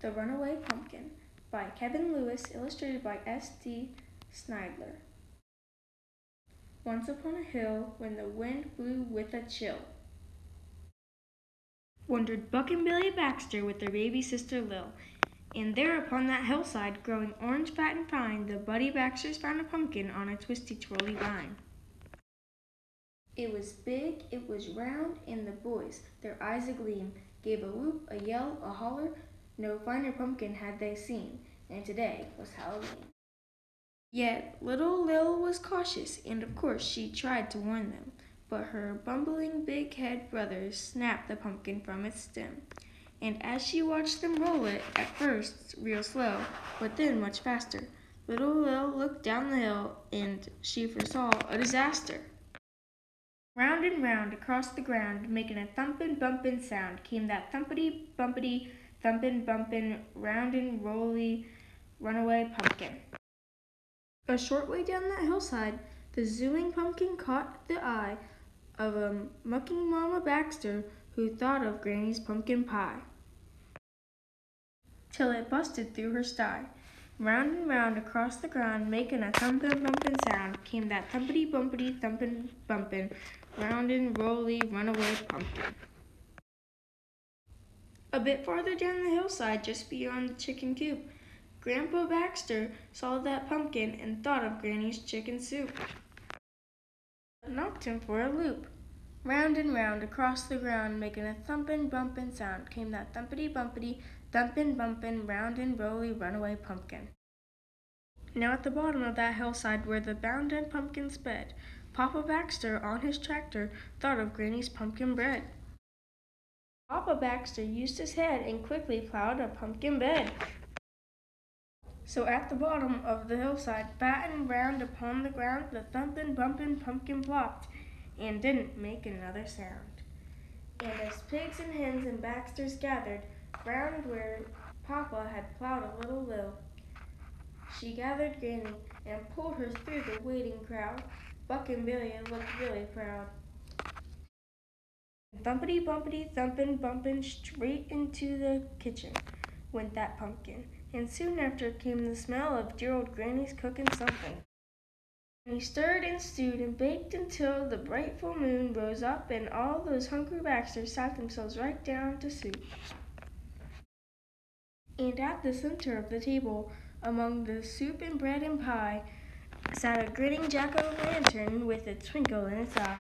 The Runaway Pumpkin by Kevin Lewis, illustrated by S.D. Snidler. Once upon a hill, when the wind blew with a chill, wandered Buck and Billy Baxter with their baby sister Lil. And there upon that hillside, growing orange, fat, and fine, the Buddy Baxters found a pumpkin on a twisty, twirly vine. It was big, it was round, and the boys, their eyes agleam, gave a whoop, a yell, a holler. No finer pumpkin had they seen, and today was Halloween. Yet little Lil was cautious, and of course she tried to warn them, but her bumbling big-head brothers snapped the pumpkin from its stem. And as she watched them roll it, at first real slow, but then much faster, little Lil looked down the hill, and she foresaw a disaster. Round and round across the ground, making a thumpin' bumpin' sound, came that thumpity bumpity thumpin' bumpin' round and rolly runaway pumpkin. A short way down that hillside, the zooing pumpkin caught the eye of a mucking Mama Baxter who thought of Granny's pumpkin pie, till it busted through her sty. Round and round across the ground, making a thumpin' bumpin' sound, came that thumpity bumpity thumpin' bumpin' round and rolly runaway pumpkin. A bit farther down the hillside, just beyond the chicken coop, Grandpa Baxter saw that pumpkin and thought of Granny's chicken soup. It knocked him for a loop. Round and round across the ground, making a thumpin' bumpin' sound, came that thumpity bumpity thumpin' bumpin' round and rolly runaway pumpkin. Now at the bottom of that hillside where the bound-end pumpkin sped, Papa Baxter on his tractor thought of Granny's pumpkin bread. Papa Baxter used his head and quickly plowed a pumpkin bed. So at the bottom of the hillside, fat and round upon the ground, the thumpin' bumpin' pumpkin plopped, and didn't make another sound. And as pigs and hens and Baxters gathered round where Papa had plowed a little Lil, she gathered Granny and pulled her through the waiting crowd. Buck and Billy looked really proud. Thumpity bumpity thumpin' bumpin' straight into the kitchen went that pumpkin, and soon after came the smell of dear old Granny's cooking something. And he stirred and stewed and baked until the bright full moon rose up, and all those hungry Baxters sat themselves right down to soup. And at the center of the table, among the soup and bread and pie, sat a grinning jack-o'-lantern with a twinkle in its eye.